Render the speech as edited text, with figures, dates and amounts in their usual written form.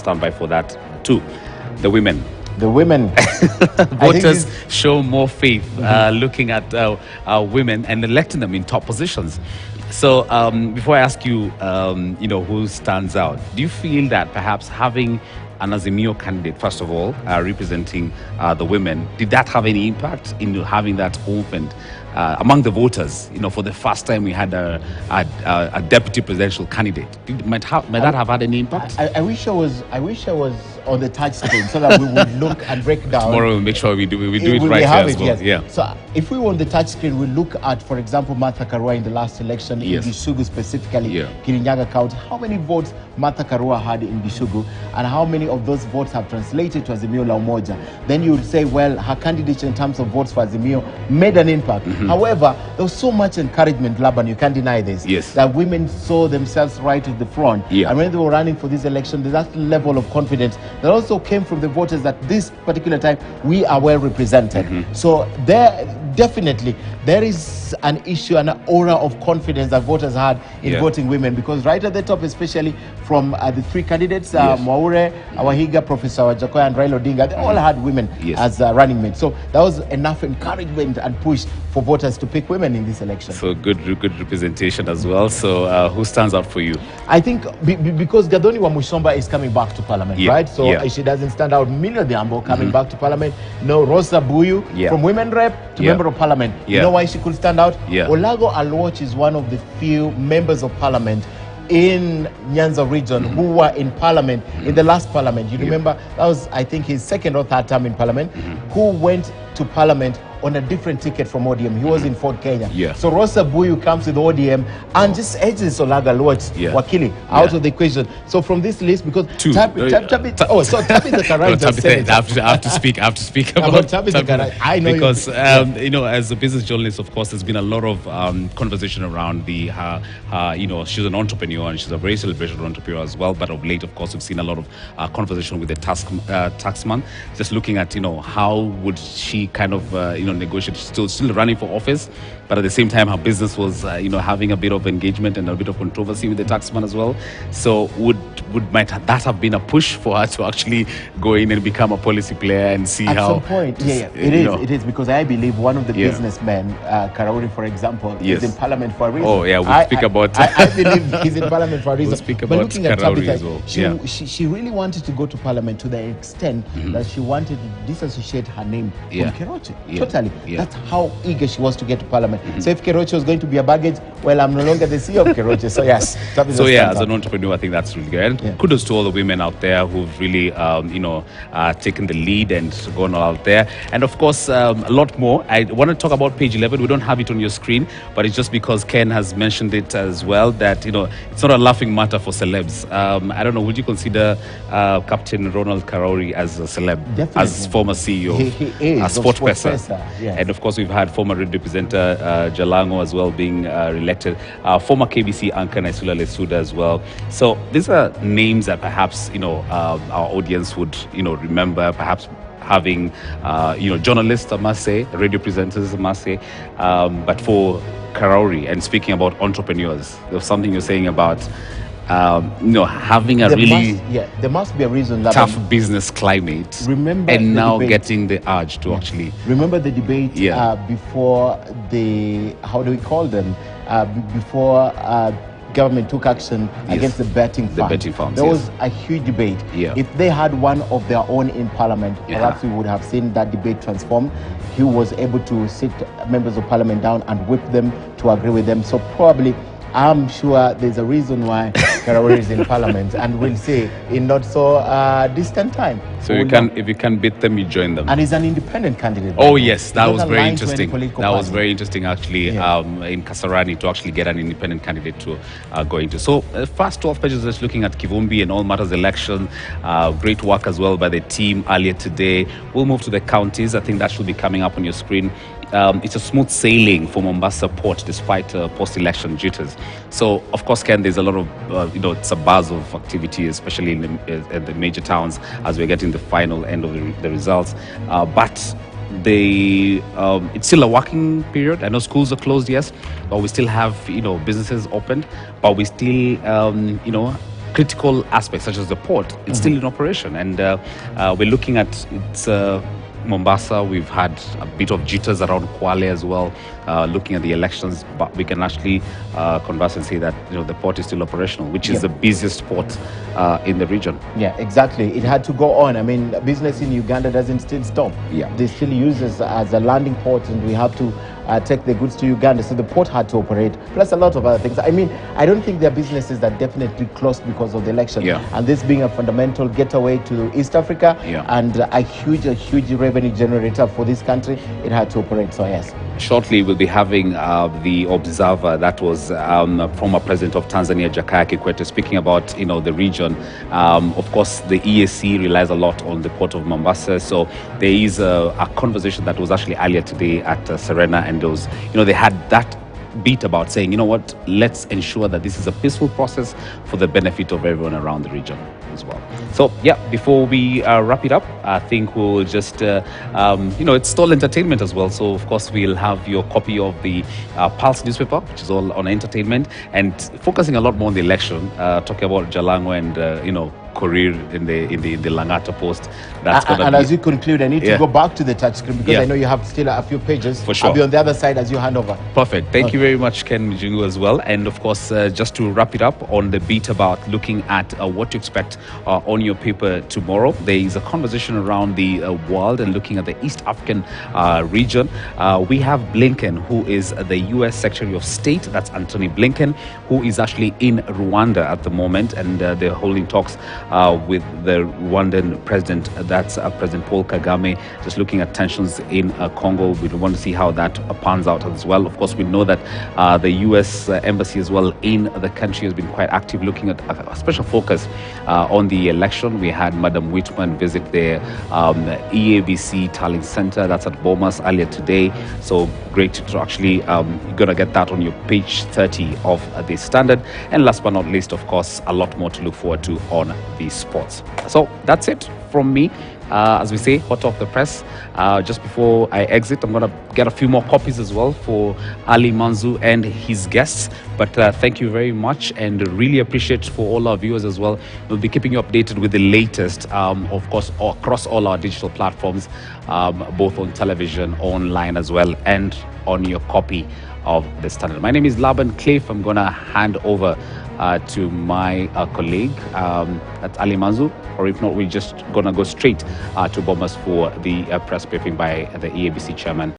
stand by for that too. The women. The women. Voters show more faith looking at women and electing them in top positions. So before I ask you, who stands out, do you feel that perhaps having an Azimio candidate, first of all, representing the women, did that have any impact in having that opened among the voters? For the first time we had a deputy presidential candidate. Might that have had any impact? I wish I was on the touch screen so that we would look and break down. Tomorrow we'll make sure we do it right here as well. Yes. Yeah. So if we were on the touch screen, we look at, for example, Martha Karua in the last election in Gisugu specifically, Kirinyaga County. How many votes Martha Karua had in Gisugu, and how many of those votes have translated to Azimio La Umoja? Then you would say, well, her candidature in terms of votes for Azimio made an impact. However, there was so much encouragement, Laban, you can't deny this, that women saw themselves right at the front. And when they were running for this election, there's that level of confidence that also came from the voters that this particular time we are well represented. So definitely there is an issue, an aura of confidence that voters had in voting women, because right at the top, especially from the three candidates, Mwaure, Awahiga, Professor Wajakoya and Raila Odinga, they all had women as running mates. So that was enough encouragement and push for voters to pick women in this election. So good representation as well. So who stands out for you? I think because Gadoni Wamushomba is coming back to Parliament, right? So she doesn't stand out. Milo Diambo coming back to Parliament. No, Rosa Buyu from Women Rep to Member of Parliament. You know why she could stand out? Olago Alwoch is one of the few members of Parliament in Nyanza region who were in Parliament in the last Parliament. You remember that was, I think, his second or third term in Parliament, who went to Parliament on a different ticket from ODM. He was in Fort Kenya. So Rosa Buyu comes with ODM and just edges Olaga Lwach Wakili out of the equation. So from this list, because Tabitha Karai, I have to speak about Tabitha Karai. I know because as a business journalist, of course, there's been a lot of conversation around she's an entrepreneur and she's a very celebrated entrepreneur as well. But of late, of course, we've seen a lot of conversation with the taxman, just looking at how would she kind of negotiate. She's still running for office, but at the same time her business was having a bit of engagement and a bit of controversy with the taxman as well. So might that have been a push for her to actually go in and become a policy player and see at how some point it is because I believe one of the businessmen, Karauri for example, is in Parliament for a reason. We'll speak about I believe he's in Parliament for a reason. We'll speak but about looking at Karauri Tabitha, as well. She really wanted to go to Parliament to the extent that she wanted to disassociate her name from Keroche. Totally. That's how eager she was to get to Parliament. So if Keroche was going to be a baggage, well, I'm no longer the CEO of Keroche. So yes. As an entrepreneur, I think that's really good. And kudos to all the women out there who've really, taken the lead and gone out there. And of course, a lot more. I want to talk about page 11. We don't have it on your screen, but it's just because Ken has mentioned it as well that, it's not a laughing matter for celebs. I don't know, would you consider Captain Ronald Karauri as a celeb? Definitely. As former CEO? He is. A sport person. And of course, we've had former radio presenter Jalango as well being re-elected. Former KBC anchor Naisula Lesuda as well. So these are names that perhaps, our audience would, remember, perhaps having, journalists, I must say, radio presenters, I must say. But for Karauri, and speaking about entrepreneurs, there was something you're saying about having a there must be a reason tough business climate. Remember and now debate. Getting the urge to actually remember the debate before the before government took action against the betting fund. There was a huge debate. If they had one of their own in Parliament, perhaps we would have seen that debate transform. He was able to sit members of Parliament down and whip them to agree with them. So probably, I'm sure there's a reason why Karauri is in Parliament, and we'll see in not so distant time. So if you can beat them, you join them. And he's an independent candidate. Oh yes, that was very interesting. That was very interesting actually in Kasarani to actually get an independent candidate to go into. So first 12 pages just looking at Kivumbi and All Matters election. Great work as well by the team earlier today. We'll move to the counties. I think that should be coming up on your screen. It's a smooth sailing for Mombasa Port despite post-election jitters. So, of course, Ken, there's a lot of, it's a buzz of activity, especially in the major towns as we're getting the final end of the results. But it's still a working period. I know schools are closed, yes, but we still have, businesses opened, but we still, critical aspects such as the port, it's still in operation. And we're looking at its Mombasa. We've had a bit of jitters around Kwale as well, looking at the elections, but we can actually converse and say that the port is still operational, which is the busiest port in the region. Yeah, exactly. It had to go on. I mean, business in Uganda doesn't still stop. Yeah, they still use it as a landing port, and we have to take the goods to Uganda. So the port had to operate, plus a lot of other things. I mean, I don't think there are businesses that definitely closed because of the election. Yeah. And this being a fundamental getaway to East Africa, and a huge revenue generator for this country, it had to operate. So yes. Shortly, we'll be having the Observer. That was former president of Tanzania, Jakaya Kikwete, speaking about the region. Of course, the EAC relies a lot on the port of Mombasa. So there is a conversation that was actually earlier today at Serena, and those they had that beat about saying, what, let's ensure that this is a peaceful process for the benefit of everyone around the region as well. So yeah, before we wrap it up, I think we'll just it's still entertainment as well. So of course we'll have your copy of the Pulse newspaper, which is all on entertainment and focusing a lot more on the election, talking about Jalango and career in the Langata Post. That's and as you conclude, I need to go back to the touchscreen because I know you have still a few pages. For sure. I'll be on the other side as you hand over. Perfect. Thank you very much, Ken Mijingu, as well. And of course, just to wrap it up on the beat about looking at what to expect on your paper tomorrow, there is a conversation around the world and looking at the East African region. We have Blinken, who is the U.S. Secretary of State. That's Anthony Blinken, who is actually in Rwanda at the moment, and they're holding talks with the Rwandan president, that's President Paul Kagame, just looking at tensions in Congo. We want to see how that pans out as well. Of course, we know that the U.S. Embassy as well in the country has been quite active, looking at a special focus on the election. We had Madam Whitman visit the EABC Tallying Center, that's at Bomas earlier today. So great to actually, you're going to get that on your page 30 of the Standard. And last but not least, of course, a lot more to look forward to on the sports. So that's it from me. As we say, hot off the press. Just before I exit, I'm going to get a few more copies as well for Ali Manzu and his guests. But thank you very much, and really appreciate for all our viewers as well. We'll be keeping you updated with the latest, of course, across all our digital platforms, both on television, online as well, and on your copy of the Standard. My name is Laban Cliff. I'm going to hand over to my colleague at Ali Manzu, or if not, we're just going to go straight to Bomas for the press briefing by the EABC chairman.